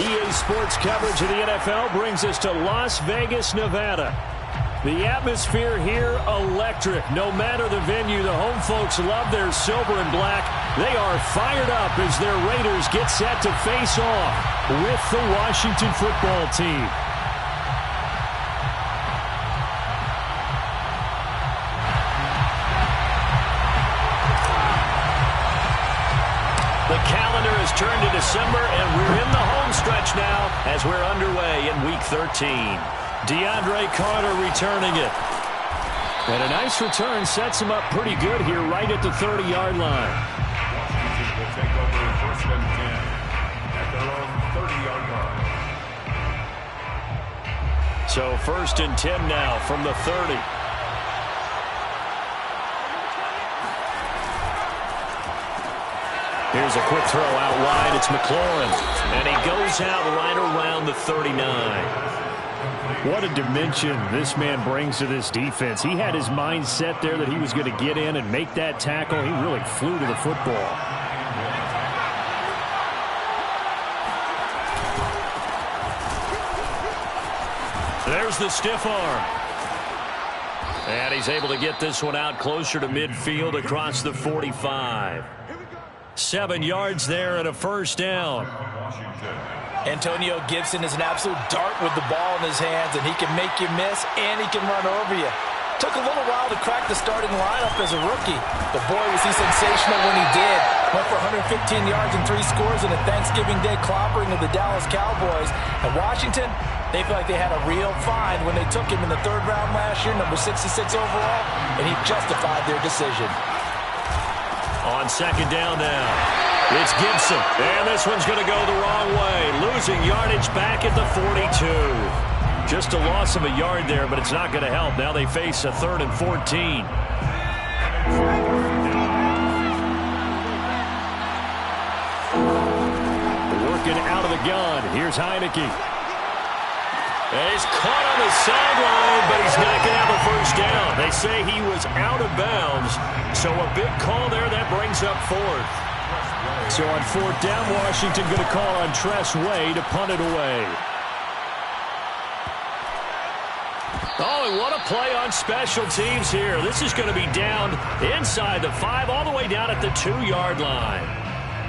EA Sports coverage of the NFL brings us to Las Vegas, Nevada. The atmosphere here, electric. No matter the venue, the home folks love their silver and black. They are fired up as their Raiders get set to face off with the Washington football team. The calendar has turned to December, and we're in the home stretch now as we're underway in Week 13. DeAndre Carter returning it. And a nice return sets him up pretty good here right at the 30-yard line. Washington will take over first and 10 at their own 30-yard line. So first and 10 now from the 30. Here's a quick throw out wide. It's McLaurin. And he goes out right around the 39. What a dimension this man brings to this defense. He had his mind set there that he was going to get in and make that tackle. He really flew to the football. There's the stiff arm. And he's able to get this one out closer to midfield across the 45. 7 yards there and a first down. Antonio Gibson is an absolute dart with the ball in his hands, and he can make you miss, and he can run over you. Took a little while to crack the starting lineup as a rookie, but boy, was he sensational when he did. Went for 115 yards and 3 scores in a Thanksgiving Day clobbering of the Dallas Cowboys. And Washington, they feel like they had a real find when they took him in the 3rd round last year, number 66 overall, and he justified their decision. On second down now, it's Gibson. And this one's going to go the wrong way. Losing yardage back at the 42. Just a loss of a yard there, but it's not going to help. Now they face a 3rd and 14. Working out of the gun. Here's Heineke. And he's caught on the sideline, but he's not going to have a first down. They say he was out of bounds. So a big call there that brings up 4th. So on 4th down, Washington going to call on Tress Way to punt it away. Oh, and what a play on special teams here. This is going to be down inside the 5, all the way down at the 2-yard line.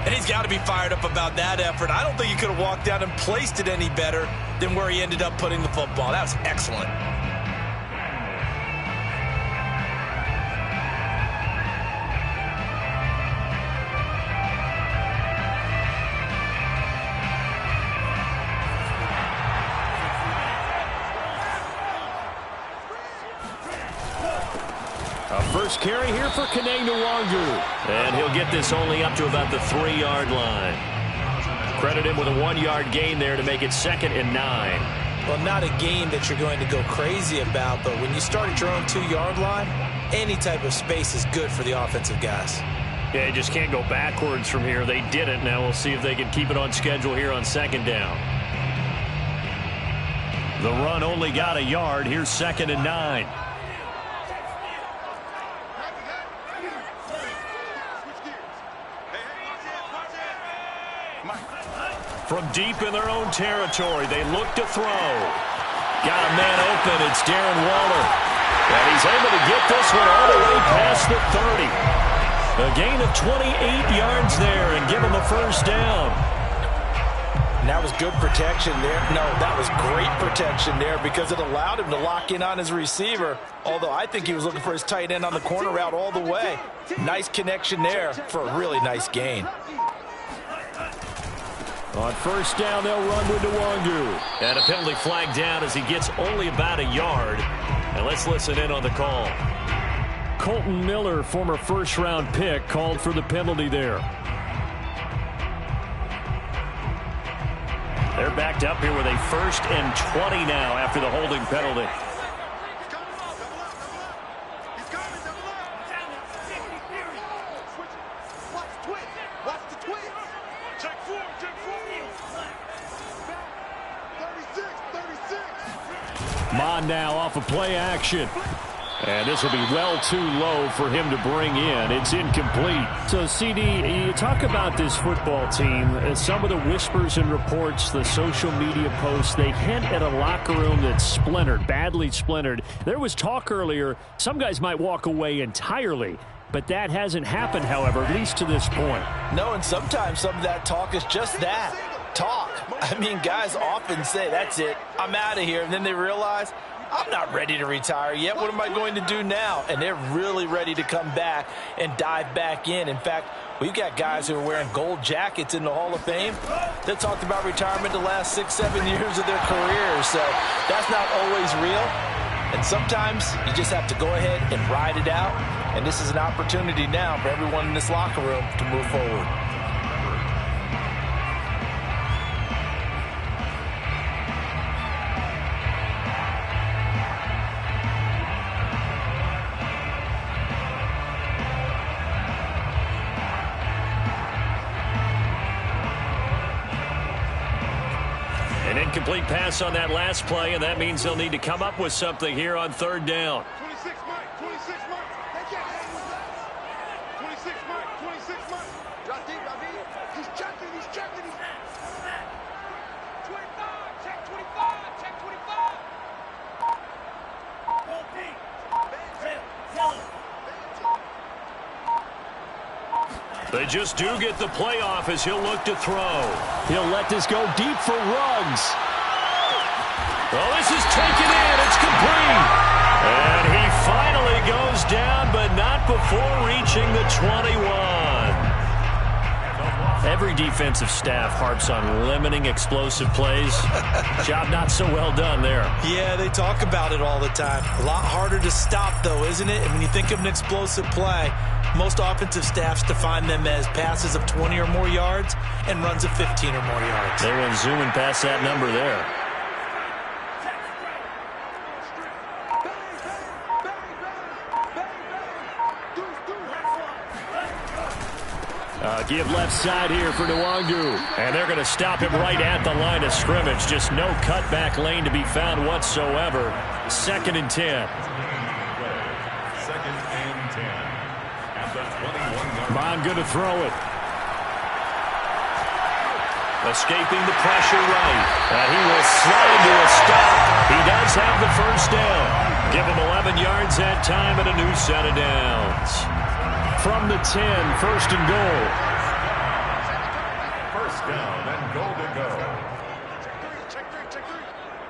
And he's got to be fired up about that effort. I don't think he could have walked down and placed it any better than where he ended up putting the football. That was excellent. First carry here for Kene Nwangu. And he'll get this only up to about the 3-yard line. Credit him with a 1-yard gain there to make it 2nd and 9. Well, not a gain that you're going to go crazy about, but when you start at your own 2-yard line, any type of space is good for the offensive guys. Yeah, you just can't go backwards from here. They did it. Now we'll see if they can keep it on schedule here on 2nd down. The run only got a yard. Here's 2nd and 9. From deep in their own territory, they look to throw. Got a man open. It's Darren Waller. And he's able to get this one all the way past the 30. A gain of 28 yards there and give him a first down. And that was good protection there. No, that was great protection there because it allowed him to lock in on his receiver. Although I think he was looking for his tight end on the corner route all the way. Nice connection there for a really nice gain. On first down, they'll run with Nwangu. And a penalty flag down as he gets only about a yard. And let's listen in on the call. Colton Miller, former first-round pick, called for the penalty there. They're backed up here with a 1st and 20 now after the holding penalty. Mon now off of play action. And this will be well too low for him to bring in. It's incomplete. So, CD, you talk about this football team. Some of the whispers and reports, the social media posts, they hint at a locker room that's splintered, badly splintered. There was talk earlier, some guys might walk away entirely. But that hasn't happened, however, at least to this point. No, and sometimes some of that talk is just that, talk. I mean, guys often say, that's it, I'm out of here. And then they realize, I'm not ready to retire yet. What am I going to do now? And they're really ready to come back and dive back in. In fact, we've got guys who are wearing gold jackets in the Hall of Fame that talked about retirement the last 6-7 years of their careers. So that's not always real. And sometimes you just have to go ahead and ride it out. And this is an opportunity now for everyone in this locker room to move forward. An incomplete pass on that last play, and that means they'll need to come up with something here on third down. 26 Mike, 26 Mike. 26 Mike, 26 Mike. Drop deep, drop deep. He's checking, he's checking. 25, check 25, check 25. They just do get the playoff as he'll look to throw. He'll let this go deep for Ruggs. Well, this is taken in. It's complete. And he finally goes down, but not before reaching the 21. Every defensive staff harps on limiting explosive plays. Job not so well done there. Yeah, they talk about it all the time. A lot harder to stop, though, isn't it? And when you think of an explosive play, most offensive staffs define them as passes of 20 or more yards and runs of 15 or more yards. They went zooming past that number there. Give left side here for Nwangu. And they're going to stop him right at the line of scrimmage. Just no cutback lane to be found whatsoever. 2nd and 10. 2nd and 10. At the 21-yard line. Mon going to throw it. Escaping the pressure right. He will slide to a stop. He does have the first down. Give him 11 yards that time and a new set of downs. From the 10, 1st and goal. First down and goal to go. Check three.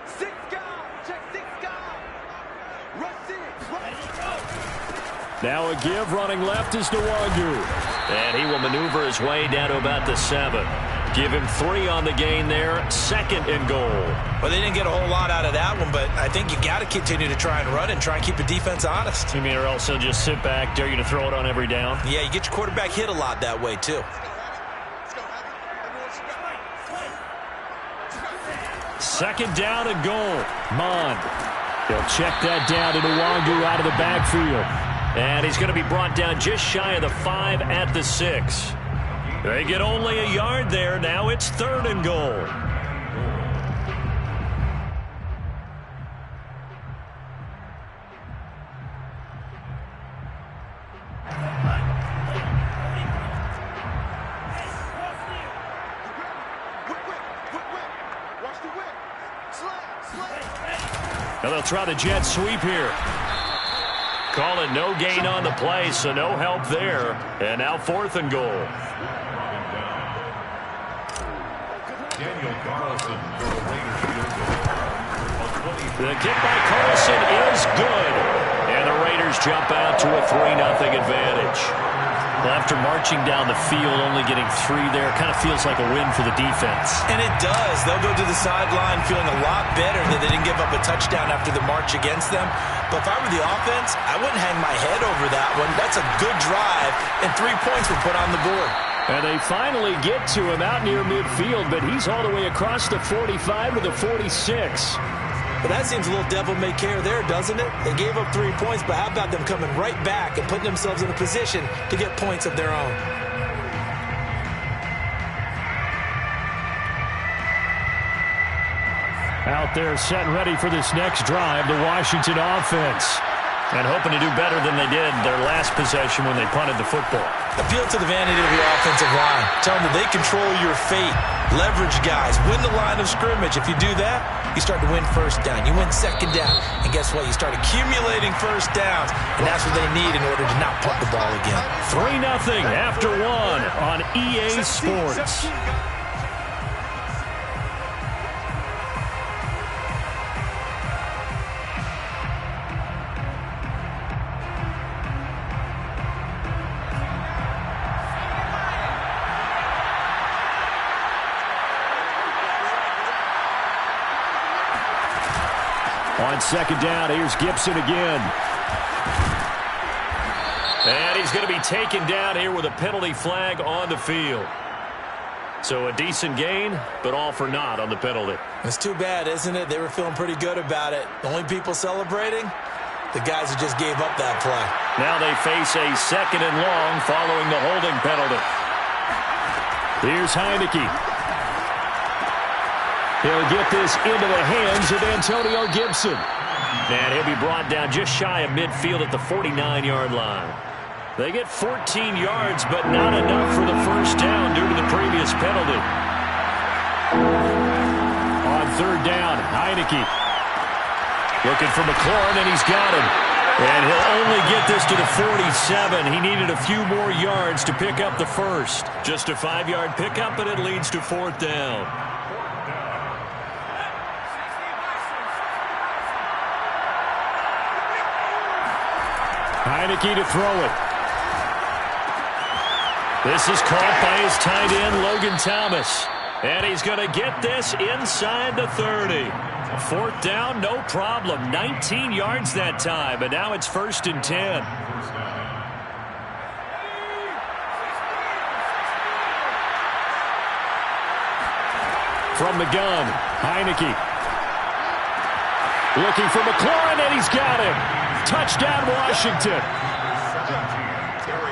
6 guys. Check 6 guys. Rush 6. Now a give running left is Nwangu. And he will maneuver his way down to about the 7. Give him 3 on the gain there. 2nd and goal. Well, they didn't get a whole lot out of that one, but I think you got to continue to try and run and try and keep the defense honest. You mean or else he'll just sit back, dare you to throw it on every down? Yeah, you get your quarterback hit a lot that way, too. 2nd down and goal. Mon. He'll check that down to Nwangu out of the backfield. And he's going to be brought down just shy of the 5 at the 6. They get only a yard there. Now it's 3rd and goal. Now they'll try the jet sweep here. Call it no gain on the play, so no help there. And now 4th and goal. Daniel Carlson for the Raiders field goal. The kick by Carlson is good. And the Raiders jump out to a 3-0 advantage. Well, after marching down the field, only getting 3 there, kind of feels like a win for the defense. And it does. They'll go to the sideline feeling a lot better that they didn't give up a touchdown after the march against them. But if I were the offense, I wouldn't hang my head over that one. That's a good drive, and 3 points were put on the board. And they finally get to him out near midfield, but he's all the way across the 45 to the 46. But that seems a little devil-may-care there, doesn't it? They gave up 3 points, but how about them coming right back and putting themselves in a position to get points of their own? Out there set and ready for this next drive, the Washington offense. And hoping to do better than they did their last possession when they punted the football. Appeal to the vanity of the offensive line. Tell them that they control your fate. Leverage guys. Win the line of scrimmage. If you do that, you start to win first down. You win second down. And guess what? You start accumulating first downs. And that's what they need in order to not punt the ball again. 3-0 after 1 on EA Sports. On second down, here's Gibson again. And he's going to be taken down here with a penalty flag on the field. So a decent gain, but all for naught on the penalty. It's too bad, isn't it? They were feeling pretty good about it. The only people celebrating, the guys who just gave up that play. Now they face a second and long following the holding penalty. Here's Heineke. He'll get this into the hands of Antonio Gibson. And he'll be brought down just shy of midfield at the 49-yard line. They get 14 yards, but not enough for the first down due to the previous penalty. On third down, Heineke. Looking for McLaurin, and he's got him. And he'll only get this to the 47. He needed a few more yards to pick up the first. Just a 5-yard pickup, and it leads to fourth down. Heineke to throw it. This is caught by his tight end, Logan Thomas. And he's going to get this inside the 30. Fourth down, no problem. 19 yards that time, and now it's 1st and 10. From the gun, Heineke. Looking for McLaurin, and he's got him. Touchdown, Washington.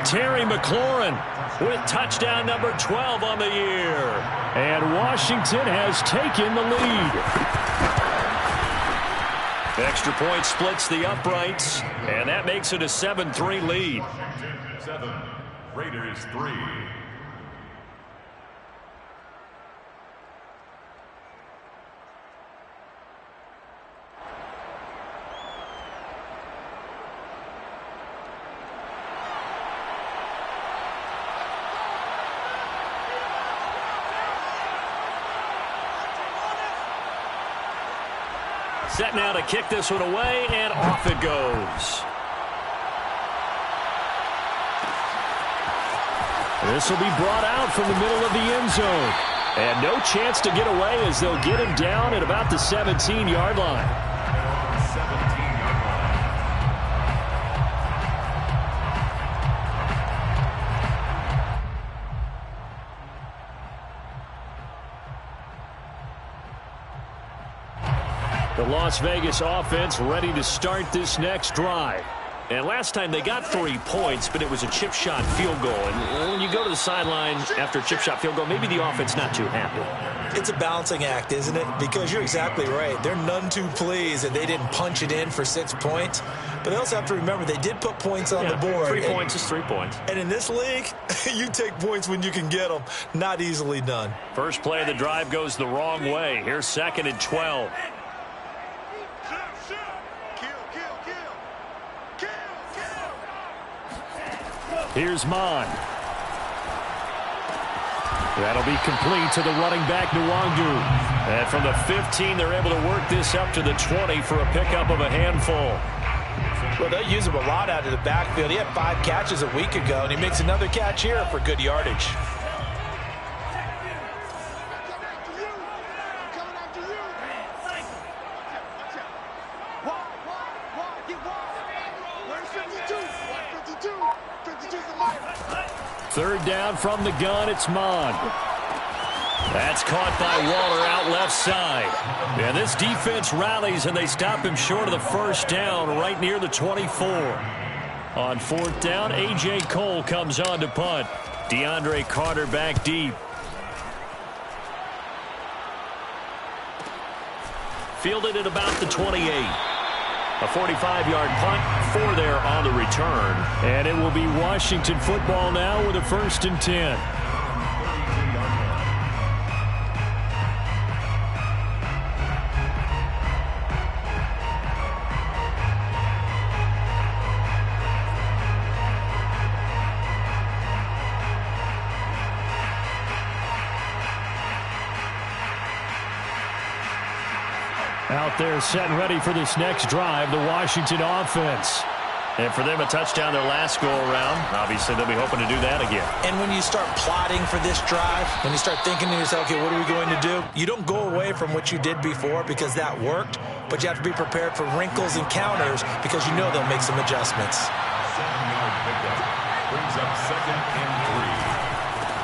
Terry McLaurin with touchdown number 12 on the year. And Washington has taken the lead. Extra point splits the uprights, and that makes it a 7-3 lead. 7, Raiders 3. Set now to kick this one away, and off it goes. This will be brought out from the middle of the end zone. And no chance to get away as they'll get him down at about the 17-yard line. 17-yard line. The Las Vegas offense ready to start this next drive. And last time they got 3 points, but it was a chip shot field goal. And when you go to the sideline after a chip shot field goal, maybe the offense not too happy. It's a balancing act, isn't it? Because you're exactly right. They're none too pleased that they didn't punch it in for 6 points. But they also have to remember they did put points on the board. 3 points is 3 points. And in this league, you take points when you can get them. Not easily done. First play of the drive goes the wrong way. Here's 2nd and 12. Here's Mon. That'll be complete to the running back, Nwangu. And from the 15, they're able to work this up to the 20 for a pickup of a handful. Well, they use him a lot out of the backfield. He had 5 catches a week ago, and he makes another catch here for good yardage. Third down from the gun, it's Mon. That's caught by Waller out left side. And this defense rallies, and they stop him short of the first down right near the 24. On 4th down, A.J. Cole comes on to punt. DeAndre Carter back deep. Fielded at about the 28. A 45-yard punt, 4 there on the return. And it will be Washington football now with a 1st and 10. Out there set and ready for this next drive, the Washington offense. And for them, a touchdown their last go-around. Obviously, they'll be hoping to do that again. And when you start plotting for this drive, when you start thinking to yourself, okay, what are we going to do? You don't go away from what you did before because that worked, but you have to be prepared for wrinkles and counters because you know they'll make some adjustments. 7-yard pickup brings up 2nd and 3.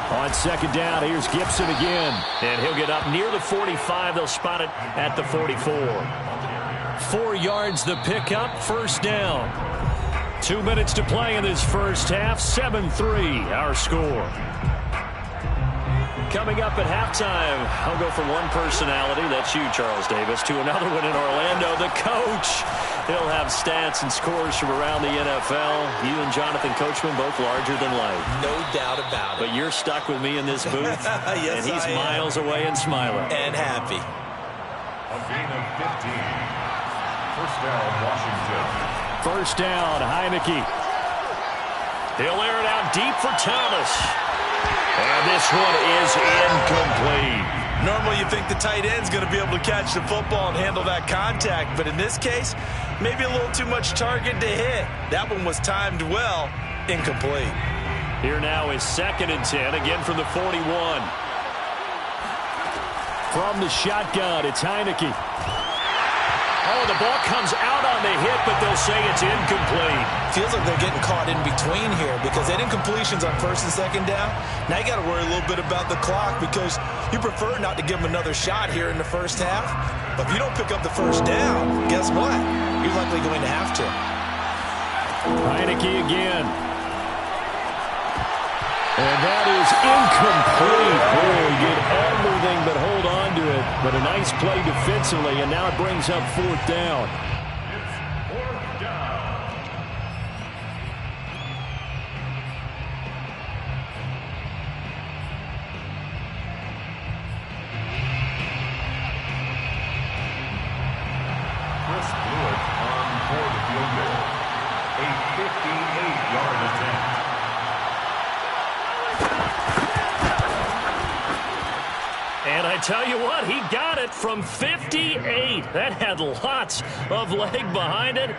On 2nd down, here's Gibson again. And he'll get up near the 45. They'll spot it at the 44. 4 yards the pickup, 1st down. 2 minutes to play in this first half. 7-3 our score. Coming up at halftime, I'll go from one personality, that's you, Charles Davis, to another one in Orlando, the coach. He'll have stats and scores from around the NFL. You and Jonathan Coachman both larger than life. No doubt about it. But you're stuck with me in this booth, yes, and he's miles away and smiling. And happy. A gain of 15. 1st down, Washington. 1st down, Heineke. He'll air it out deep for Thomas. And this one is incomplete. Normally you think the tight end's going to be able to catch the football and handle that contact, but in this case, maybe a little too much target to hit. That one was timed well, incomplete. Here now is 2nd and 10, again from the 41. From the shotgun, it's Heineke. Oh, the ball comes out on the hit, but they'll say it's incomplete. Feels like they're getting caught in between here because they had incompletions on 1st and 2nd down. Now you got to worry a little bit about the clock because you prefer not to give them another shot here in the first half. But if you don't pick up the 1st down, guess what? You're likely going to have to. Heineke again. And that is incomplete. Oh, he did everything but hold on to it. But a nice play defensively, and now it brings up 4th down. It's 4th down. Chris Blewett on for the field goal. A 58-yard attempt. And I tell you what, he got it from 58. That had lots of leg behind it.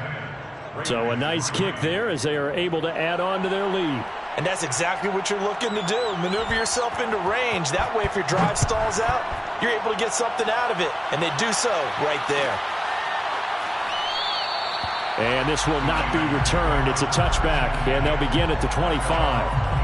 So a nice kick there as they are able to add on to their lead. And that's exactly what you're looking to do. Maneuver yourself into range. That way, if your drive stalls out, you're able to get something out of it. And they do so right there. And this will not be returned. It's a touchback, and they'll begin at the 25.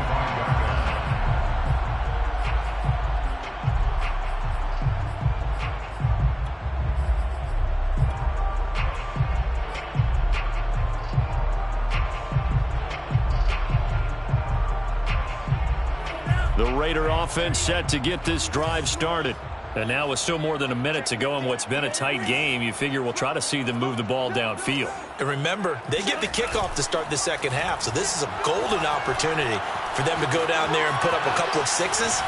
The Raider offense set to get this drive started. And now with still more than a minute to go in what's been a tight game, you figure we'll try to see them move the ball downfield. And remember, they get the kickoff to start the second half, so this is a golden opportunity for them to go down there and put up a couple of sixes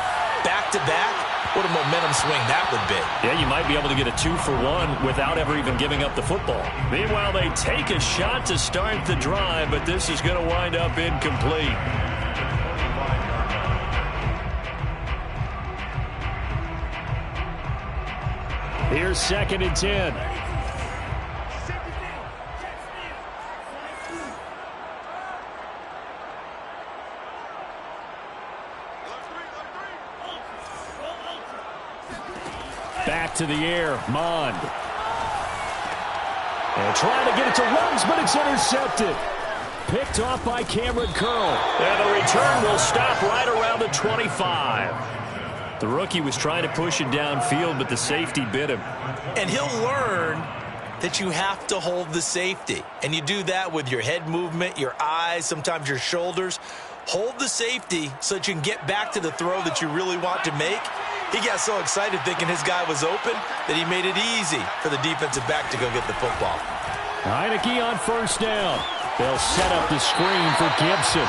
back-to-back. What a momentum swing that would be. Yeah, you might be able to get a 2-for-1 without ever even giving up the football. Meanwhile, they take a shot to start the drive, but this is going to wind up incomplete. Here's 2nd and 10. Back to the air, Mond. And trying to get it to Ruggs, but it's intercepted. Picked off by Cameron Curl. And the return will stop right around the 25. The rookie was trying to push it downfield, but the safety bit him. And he'll learn that you have to hold the safety. And you do that with your head movement, your eyes, sometimes your shoulders. Hold the safety so that you can get back to the throw that you really want to make. He got so excited thinking his guy was open that he made it easy for the defensive back to go get the football. Heineke on first down. They'll set up the screen for Gibson.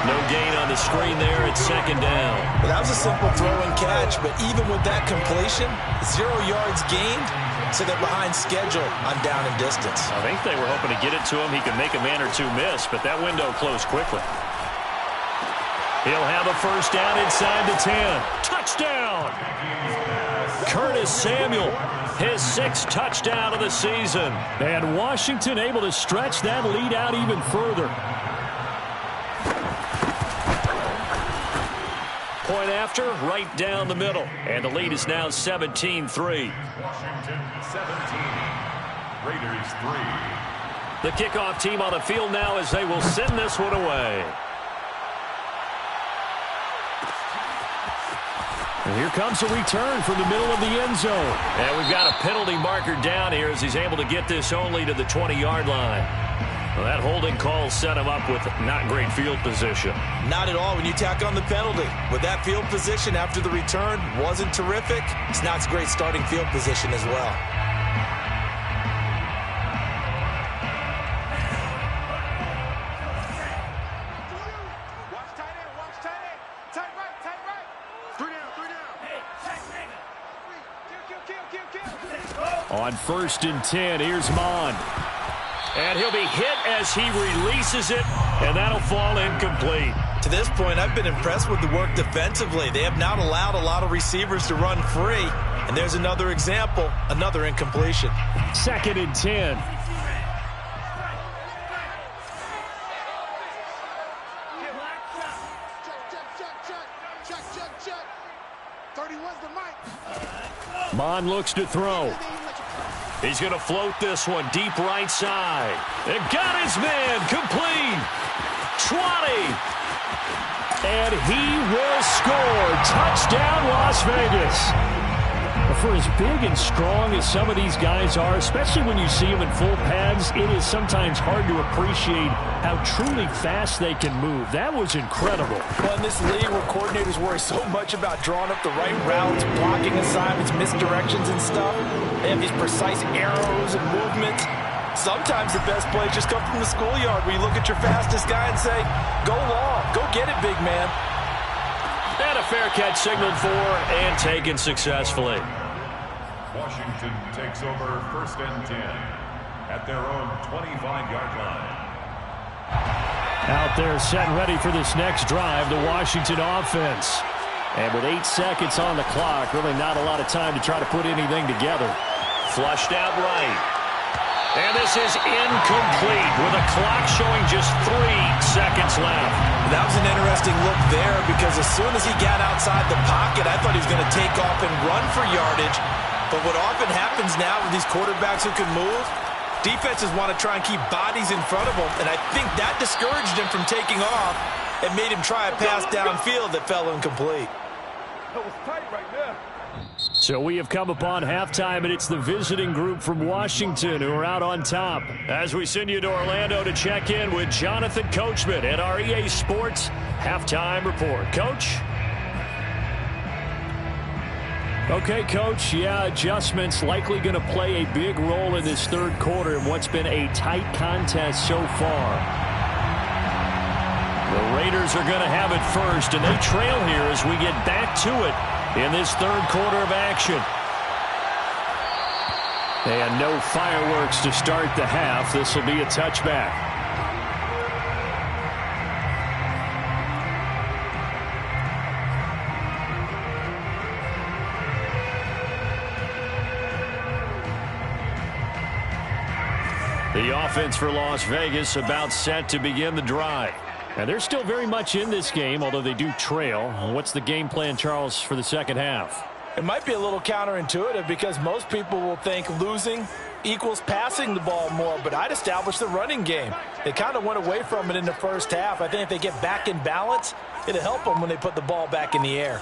No gain on the screen there at second down. Well, that was a simple throw and catch, but even with that completion, 0 yards gained, so they're behind schedule on down and distance. I think they were hoping to get it to him. He could make a man or two miss, but that window closed quickly. He'll have a first down inside the 10. Touchdown! Curtis Samuel, his 6th touchdown of the season. And Washington able to stretch that lead out even further. Point after, right down the middle. And the lead is now 17-3. Washington 17, Raiders 3. The kickoff team on the field now as they will send this one away. And here comes a return from the middle of the end zone. And we've got a penalty marker down here as he's able to get this only to the 20-yard line. Well, that holding call set him up with not great field position. Not at all when you tack on the penalty. With that field position after the return wasn't terrific. It's not a great starting field position as well. Watch tight end, watch tight end. Tight right, tight right. 3 down, 3 down. Hey, kill. On 1st and 10, here's Mon. And he'll be hit as he releases it, and that'll fall incomplete. To this point, I've been impressed with the work defensively. They have not allowed a lot of receivers to run free. And there's another example, another incompletion. 2nd and 10. Check. 31's the mic. Mon looks to throw. He's going to float this one deep right side. And got his man complete. 20. And he will score. Touchdown, Las Vegas. For as big and strong as some of these guys are, especially when you see them in full pads, it is sometimes hard to appreciate how truly fast they can move. That was incredible. Well, in this league where coordinators worry so much about drawing up the right routes, blocking assignments, misdirections and stuff, they have these precise arrows and movements. Sometimes the best plays just come from the schoolyard where you look at your fastest guy and say, go long, go get it, big man. And a fair catch signaled for and taken successfully. Washington takes over 1st and 10 at their own 25-yard line. Out there set and ready for this next drive, the Washington offense. And with 8 seconds on the clock, really not a lot of time to try to put anything together. Flushed out right. And this is incomplete with a clock showing just 3 seconds left. That was an interesting look there because as soon as he got outside the pocket, I thought he was going to take off and run for yardage. But what often happens now with these quarterbacks who can move, defenses want to try and keep bodies in front of them, and I think that discouraged him from taking off and made him try a pass downfield that fell incomplete. That was tight right there. So we have come upon halftime, and it's the visiting group from Washington who are out on top. As we send you to Orlando to check in with Jonathan Coachman at our EA Sports Halftime Report. Coach? Okay, Coach, adjustments likely going to play a big role in this 3rd quarter in what's been a tight contest so far. The Raiders are going to have it first, and they trail here as we get back to it in this 3rd quarter of action. And no fireworks to start the half. This will be a touchback. The offense for Las Vegas about set to begin the drive. And they're still very much in this game, although they do trail. What's the game plan, Charles, for the second half? It might be a little counterintuitive because most people will think losing equals passing the ball more, but I'd establish the running game. They kind of went away from it in the first half. I think if they get back in balance, it'll help them when they put the ball back in the air.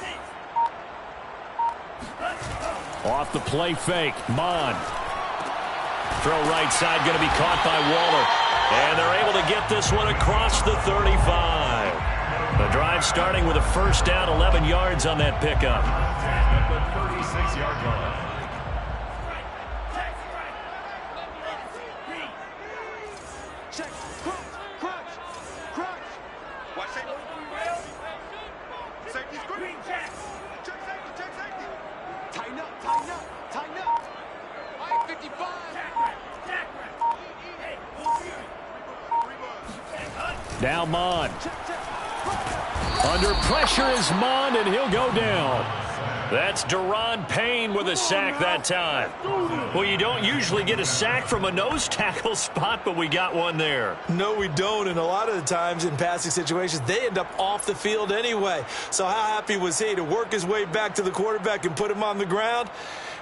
Off the play fake, Mon. Throw right side going to be caught by Waller. And they're able to get this one across the 35. The drive starting with a first down, 11 yards on that pickup. At the 36-yard line. Check. Crunch. Watch safety. Safety screen. Check safety. Tighten up. 55. Now Mon. Under pressure is Mon, and he'll go down. That's Deron Payne with a sack that time. Well, you don't usually get a sack from a nose tackle spot, but we got one there. No, we don't, and a lot of the times in passing situations, they end up off the field anyway. So how happy was he to work his way back to the quarterback and put him on the ground?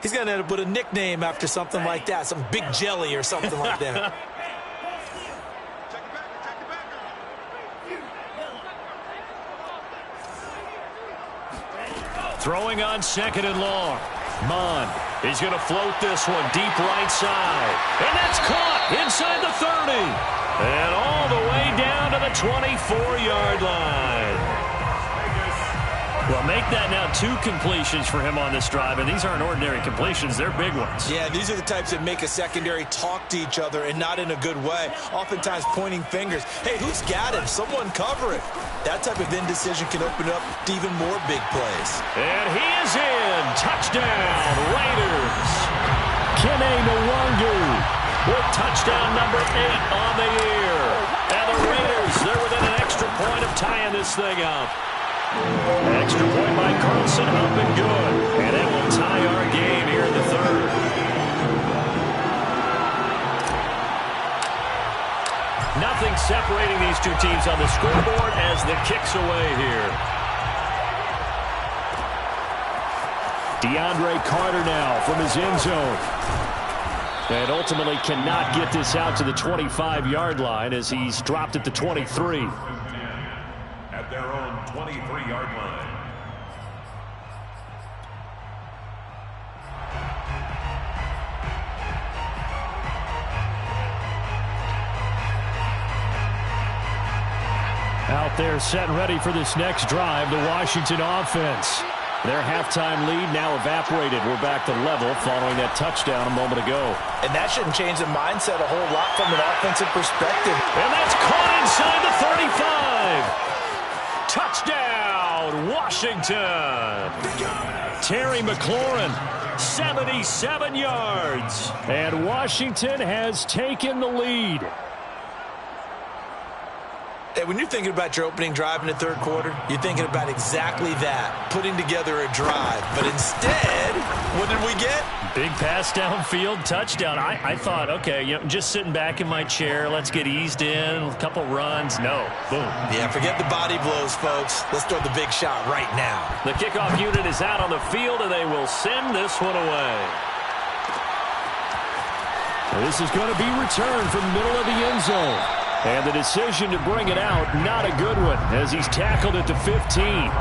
He's going to end up with a nickname after something like that, some Big Jelly or something like that. Throwing on 2nd and long. Mon is going to float this one deep right side. And that's caught inside the 30. And all the way down to the 24-yard line. Well, make that now 2 completions for him on this drive, and these aren't ordinary completions. They're big ones. Yeah, these are the types that make a secondary talk to each other and not in a good way, oftentimes pointing fingers. Hey, who's got him? Someone cover it. That type of indecision can open up to even more big plays. And he is in. Touchdown, Raiders. Kene Nwangu with touchdown number 8 on the year. And the Raiders, they're within an extra point of tying this thing up. Extra point by Carlson, up and good. And it will tie our game here in the 3rd. Nothing separating these two teams on the scoreboard as the kick's away here. DeAndre Carter now from his end zone. And ultimately cannot get this out to the 25-yard line as he's dropped at the 23. At their own 23-yard line. Out there set and ready for this next drive, the Washington offense. Their halftime lead now evaporated. We're back to level following that touchdown a moment ago. And that shouldn't change the mindset a whole lot from an offensive perspective. And that's caught inside the 35. Touchdown, Washington. Terry McLaurin, 77 yards. And Washington has taken the lead. Hey, when you're thinking about your opening drive in the 3rd quarter, you're thinking about exactly that, putting together a drive. But instead, what did we get? Big pass downfield, touchdown. I thought, okay, just sitting back in my chair, let's get eased in, a couple runs. No, boom. Yeah, forget the body blows, folks. Let's throw the big shot right now. The kickoff unit is out on the field, and they will send this one away. This is going to be returned from the middle of the end zone. And the decision to bring it out, not a good one, as he's tackled at the 15.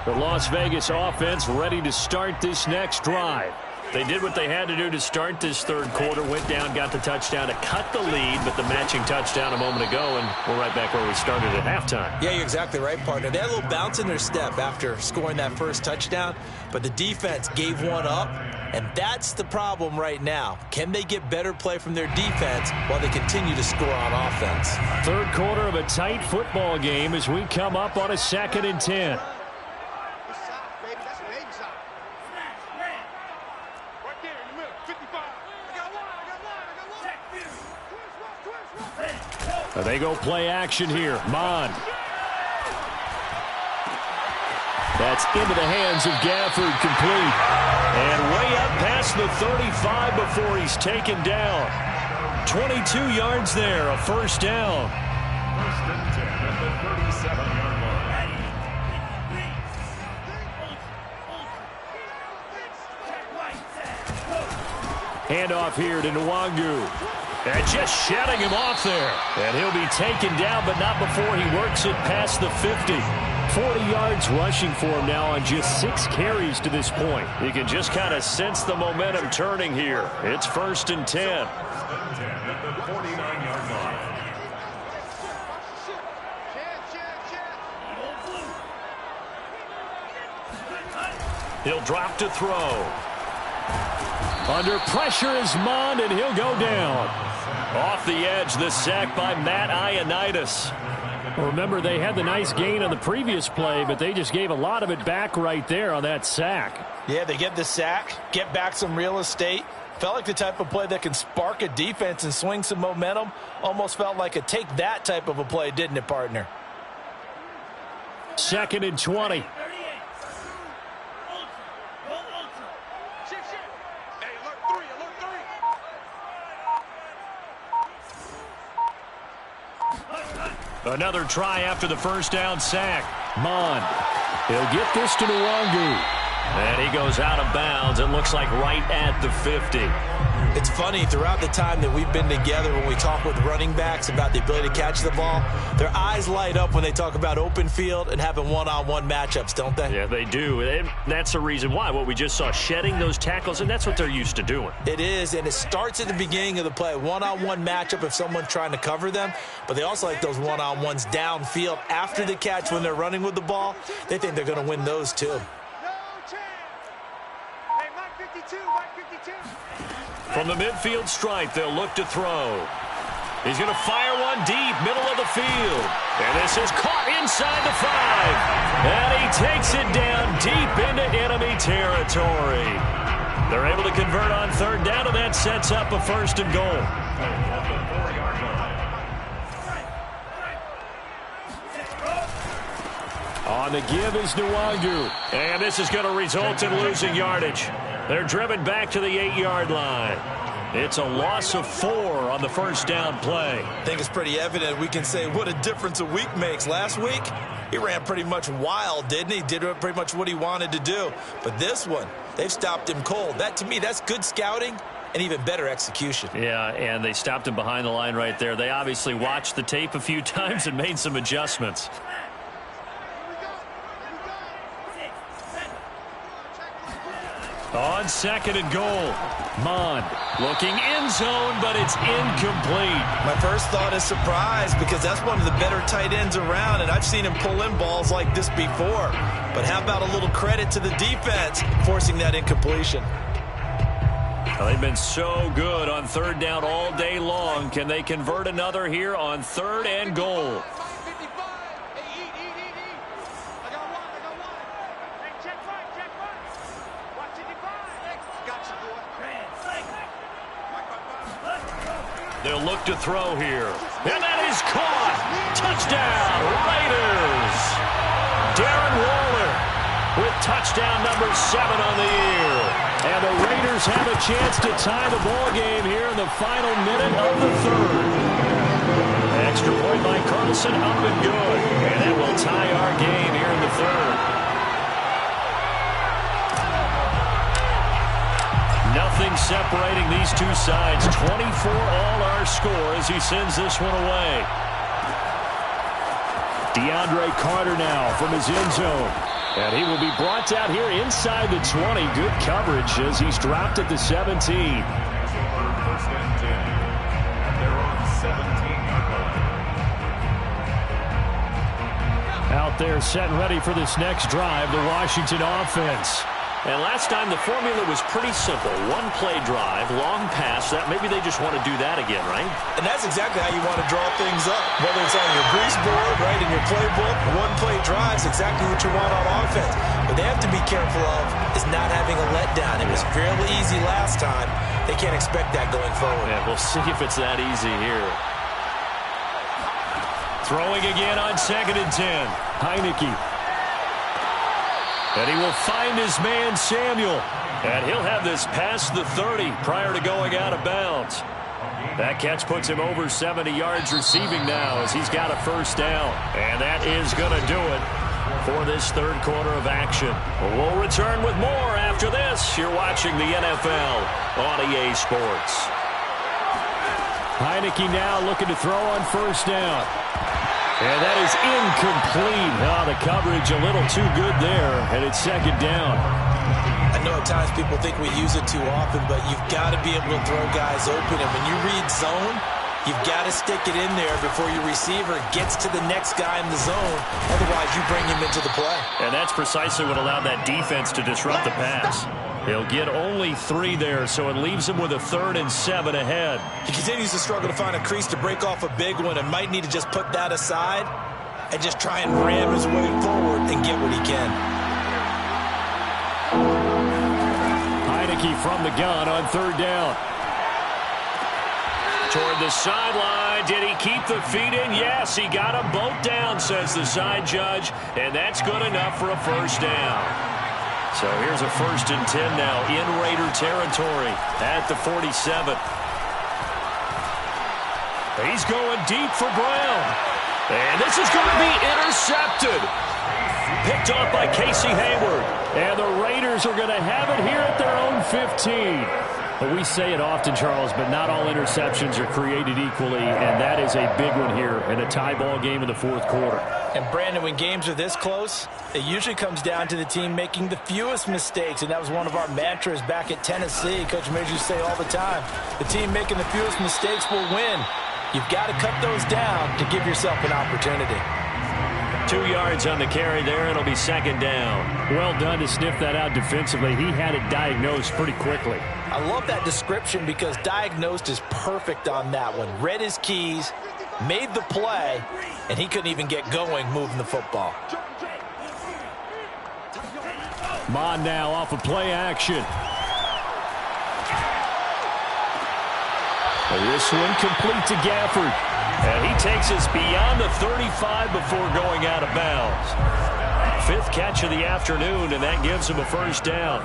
The Las Vegas offense ready to start this next drive. They did what they had to do to start this 3rd quarter, went down, got the touchdown to cut the lead, but the matching touchdown a moment ago, and we're right back where we started at halftime. Yeah, you're exactly right, partner. They had a little bounce in their step after scoring that first touchdown, but the defense gave one up, and that's the problem right now. Can they get better play from their defense while they continue to score on offense? 3rd quarter of a tight football game as we come up on a 2nd and 10. They go play action here. Mon. That's into the hands of Gafford, complete. And way up past the 35 before he's taken down. 22 yards there, a first down. 1st and 10 at the 37-yard line. Handoff here to Nwangu. And just shutting him off there. And he'll be taken down, but not before he works it past the 50. 40 yards rushing for him now on just 6 carries to this point. You can just kind of sense the momentum turning here. It's 1st and 10. At the 49-yard line. He'll drop to throw. Under pressure is Mond, and he'll go down. Off the edge, the sack by Maddens. Well, remember, they had the nice gain on the previous play, but they just gave a lot of it back right there on that sack. Yeah, they get the sack, get back some real estate. Felt like the type of play that can spark a defense and swing some momentum. Almost felt like a take that type of a play, didn't it, partner? 2nd and 20. Another try after the first down sack. Mond. He'll get this to Nwangu. And he goes out of bounds. It looks like right at the 50. It's funny, throughout the time that we've been together, when we talk with running backs about the ability to catch the ball, their eyes light up when they talk about open field and having one-on-one matchups, don't they? Yeah, they do. And that's the reason why. What we just saw, shedding those tackles, and that's what they're used to doing. It is, and it starts at the beginning of the play. One-on-one matchup if someone's trying to cover them, but they also like those one-on-ones downfield after the catch when they're running with the ball. They think they're going to win those too. From the midfield stripe, they'll look to throw. He's going to fire one deep, middle of the field. And this is caught inside the 5. And he takes it down deep into enemy territory. They're able to convert on 3rd down, and that sets up a 1st and goal. On the give is Nwangu. And this is going to result in losing yardage. They're driven back to the 8-yard line. It's a loss of 4 on the first down play. I think it's pretty evident we can say what a difference a week makes. Last week, he ran pretty much wild, didn't he? Did pretty much what he wanted to do. But this one, they've stopped him cold. That, to me, that's good scouting and even better execution. Yeah, and they stopped him behind the line right there. They obviously watched the tape a few times and made some adjustments. On 2nd and goal, Mond looking end zone, but it's incomplete. My first thought is surprise, because that's one of the better tight ends around, and I've seen him pull in balls like this before. But how about a little credit to the defense forcing that incompletion? Well, they've been so good on 3rd down all day long. Can they convert another here on 3rd and goal? They'll look to throw here. And that is caught. Touchdown, Raiders. Darren Waller with touchdown number 7 on the year. And the Raiders have a chance to tie the ball game here in the final minute of the 3rd. Extra point by Carlson, up and good. And it will tie our game here in the 3rd. Nothing separating these two sides. 24 all our score as he sends this one away. DeAndre Carter now from his end zone. And he will be brought out here inside the 20. Good coverage as he's dropped at the 17. 1st and 10. And they're on 17-yard line. Out there set and ready for this next drive, the Washington offense. And last time the formula was pretty simple. 1-play drive, long pass. That maybe they just want to do that again, right? And that's exactly how you want to draw things up. Whether it's on your grease board, right, in your playbook, 1-play drive is exactly what you want on offense. What they have to be careful of is not having a letdown. It was fairly easy last time. They can't expect that going forward. Yeah, we'll see if it's that easy here. Throwing again on 2nd and 10. Heineke. And he will find his man, Samuel. And he'll have this past the 30 prior to going out of bounds. That catch puts him over 70 yards receiving now as he's got a 1st down. And that is going to do it for this 3rd quarter of action. We'll return with more after this. You're watching the NFL on EA Sports. Heineke now looking to throw on 1st down. And that is incomplete. Oh, the coverage a little too good there, and it's second down. I know at times people think we use it too often, but you've got to be able to throw guys open. And when you read zone, you've got to stick it in there before your receiver gets to the next guy in the zone. Otherwise, you bring him into the play. And that's precisely what allowed that defense to disrupt the pass. He'll get only 3 there, so it leaves him with a 3rd and 7 ahead. He continues to struggle to find a crease to break off a big one and might need to just put that aside and just try and ram his way forward and get what he can. Heineke from the gun on 3rd down. Toward the sideline. Did he keep the feet in? Yes, he got them both down, says the side judge, and that's good enough for a 1st down. So here's a 1st and 10 now in Raider territory at the 47. He's going deep for Brown. And this is going to be intercepted. Picked off by Casey Hayward. And the Raiders are going to have it here at their own 15. But we say it often, Charles, but not all interceptions are created equally, and that is a big one here in a tie ball game in the 4th quarter. And, Brandon, when games are this close, it usually comes down to the team making the fewest mistakes, and that was one of our mantras back at Tennessee. Coach Major used to say all the time, the team making the fewest mistakes will win. You've got to cut those down to give yourself an opportunity. 2 yards on the carry there. It'll be 2nd down. Well done to sniff that out defensively. He had it diagnosed pretty quickly. I love that description because diagnosed is perfect on that one. Read his keys, made the play, and he couldn't even get going moving the football. Mon now off of play action. This one complete to Gafford. And he takes us beyond the 35 before going out of bounds. 5th catch of the afternoon, and that gives him a 1st down.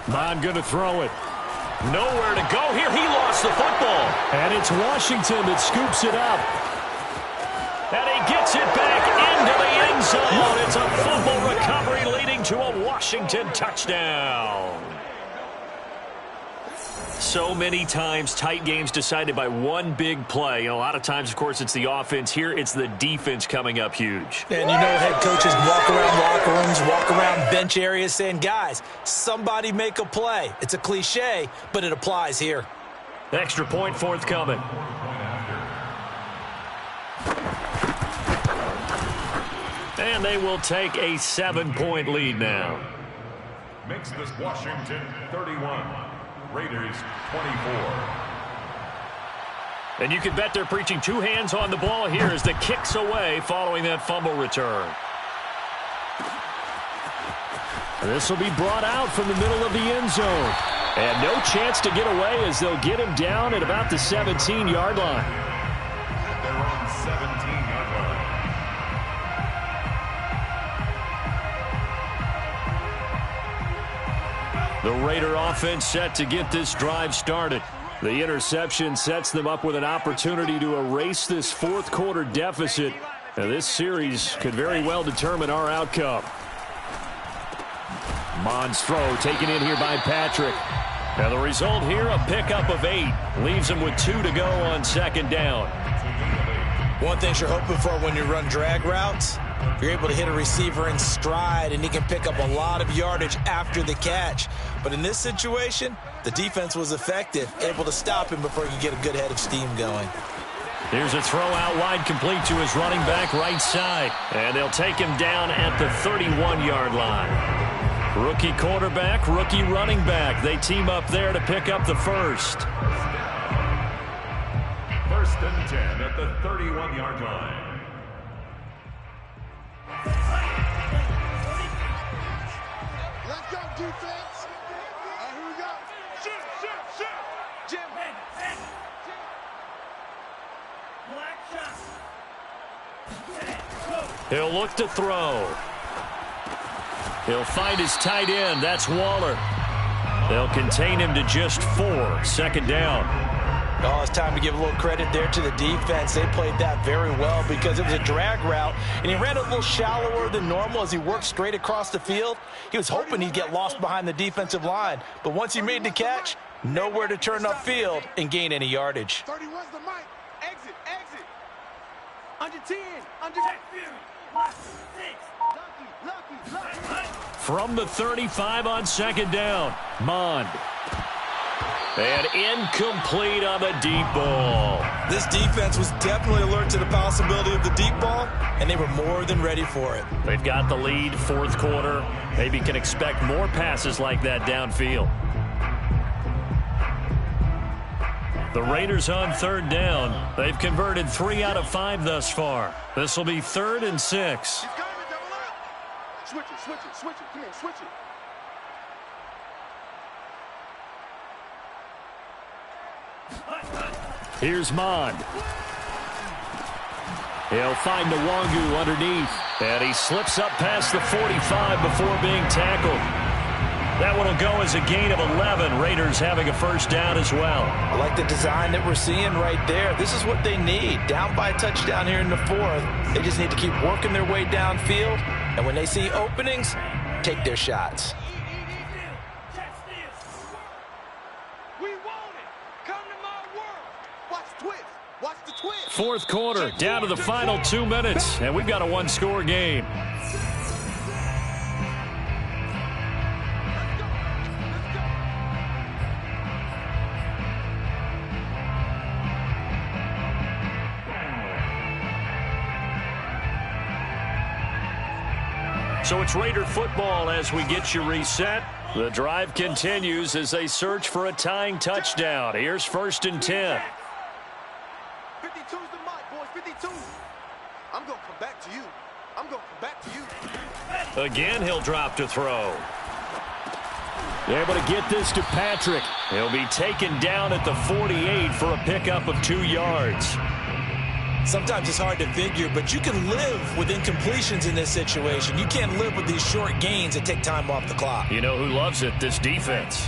Mon going to throw it. Nowhere to go here. He lost the football. And it's Washington that scoops it up. And he gets it back into the end zone. It's a fumble recovery leading to a Washington touchdown. So many times tight games decided by one big play. And a lot of times, of course, it's the offense. Here, it's the defense coming up huge. And you know head coaches walk around locker rooms, walk around bench areas saying, guys, somebody make a play. It's a cliche, but it applies here. Extra point forthcoming. And they will take a 7-point lead now. Makes this Washington 31. Raiders 24. And you can bet they're preaching 2 hands on the ball here as the kick's away following that fumble return. This will be brought out from the middle of the end zone. And no chance to get away as they'll get him down at about the 17-yard line. They're on 17-yard line. The Raider offense set to get this drive started. The interception sets them up with an opportunity to erase this 4th quarter deficit. And this series could very well determine our outcome. Mon's throw taken in here by Patrick. And the result here, a pickup of 8. Leaves him with 2 to go on 2nd down. One thing you're hoping for when you run drag routes, you're able to hit a receiver in stride, and he can pick up a lot of yardage after the catch. But in this situation, the defense was effective, able to stop him before he could get a good head of steam going. Here's a throw out wide complete to his running back right side. And they'll take him down at the 31-yard line. Rookie quarterback, rookie running back. They team up there to pick up the 1st. 1st and 10 at the 31-yard line. Let's go, defense. Here we go. Shoot. Jim. He'll look to throw. He'll find his tight end. That's Waller. They'll contain him to just 4. 2nd down. Oh, it's time to give a little credit there to the defense. They played that very well because it was a drag route, and he ran a little shallower than normal as he worked straight across the field. He was hoping he'd get lost behind the defensive line, but once he made the catch, nowhere to turn upfield and gain any yardage. 31's the mic. Exit, exit. Under 10, under 6. Lucky. From the 35 on second down, Mond. And incomplete on the deep ball. This defense was definitely alert to the possibility of the deep ball, and they were more than ready for it. They've got the lead, fourth quarter. Maybe can expect more passes like that downfield. The Raiders on third down. They've converted 3 out of 5 thus far. This will be 3rd and 6. He's got him to double up. Switch it. Come here, switch it. Here's Mond. He'll find Nwangu underneath. And he slips up past the 45 before being tackled. That one will go as a gain of 11. Raiders having a first down as well. I like the design that we're seeing right there. This is what they need. Down by a touchdown here in the 4th. They just need to keep working their way downfield. And when they see openings, take their shots. Fourth quarter, down to the final 2 minutes, and we've got a one-score game. So it's Raider football as we get you reset. The drive continues as they search for a tying touchdown. Here's 1st and 10. 52's the mic, boys. 52. I'm going to come back to you. Again, he'll drop to throw. Able to get this to Patrick. He'll be taken down at the 48 for a pickup of 2 yards. Sometimes it's hard to figure, but you can live with incompletions in this situation. You can't live with these short gains that take time off the clock. You know who loves it? This defense.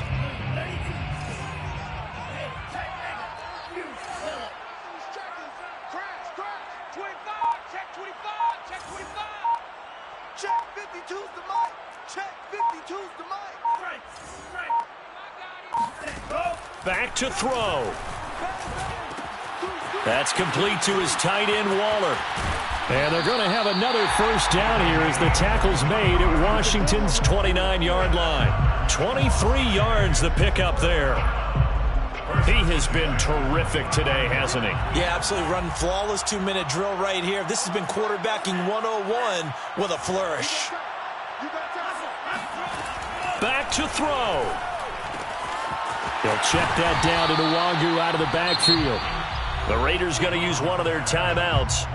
Back to throw. That's complete to his tight end, Waller. And they're going to have another first down here as the tackle's made at Washington's 29-yard line. 23 yards the pickup there. He has been terrific today, hasn't he? Yeah, absolutely. Running flawless 2-minute drill right here. This has been quarterbacking 101 with a flourish. Back to throw. He'll check that down to Nwangu out of the backfield. The Raiders going to use one of their timeouts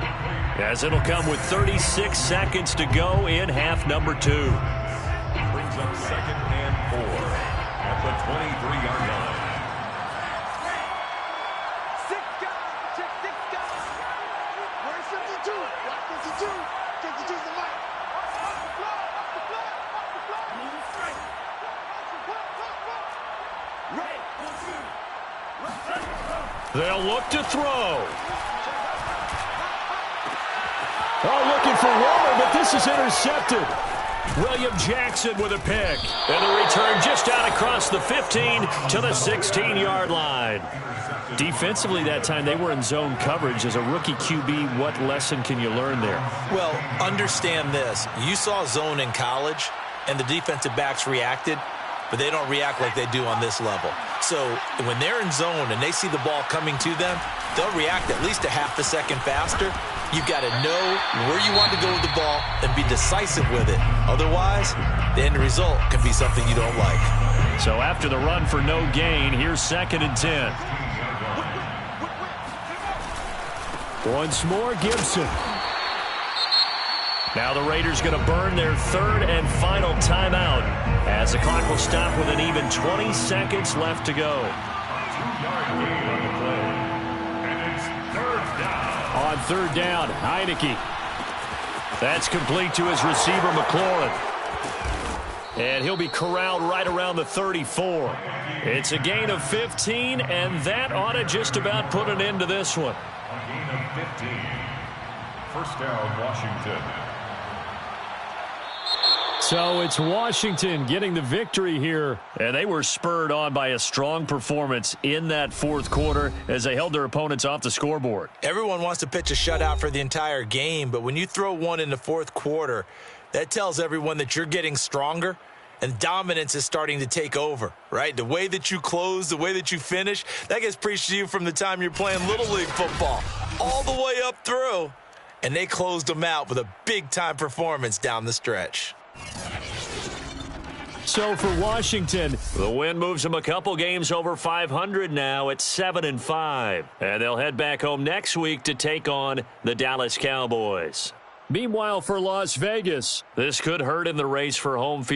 as it'll come with 36 seconds to go in half number 2. Brings up 2nd and 4 at the 23-yard line. 6 guys. Check 6 guys. Where's 52? Block 52. 52's the mic. Off the block. Move straight. They'll look to throw. Oh, looking for Waller, but this is intercepted. William Jackson with a pick. And the return just out across the 15 to the 16-yard line. Defensively that time, they were in zone coverage. As a rookie QB, what lesson can you learn there? Well, understand this. You saw zone in college, and the defensive backs reacted, but they don't react like they do on this level. So when they're in zone and they see the ball coming to them, they'll react at least a half a second faster. You've got to know where you want to go with the ball and be decisive with it. Otherwise, the end result can be something you don't like. So after the run for no gain, here's 2nd and 10. Once more, Gibson. Now the Raiders going to burn their 3rd and final timeout as the clock will stop with an even 20 seconds left to go. 2-yard gain on the play. And it's 3rd down. On 3rd down, Heineke. That's complete to his receiver, McLaurin. And he'll be corralled right around the 34. It's a gain of 15, and that ought to just about put an end to this one. A gain of 15. First down, Washington. So it's Washington getting the victory here. And they were spurred on by a strong performance in that fourth quarter as they held their opponents off the scoreboard. Everyone wants to pitch a shutout for the entire game, but when you throw one in the fourth quarter, that tells everyone that you're getting stronger and dominance is starting to take over, right? The way that you close, the way that you finish, that gets preached to you from the time you're playing Little League football all the way up through. And they closed them out with a big-time performance down the stretch. So for Washington, the win moves them a couple games over 500 now at 7-5. And they'll head back home next week to take on the Dallas Cowboys. meanwhile for Las Vegas, this could hurt in the race for home field.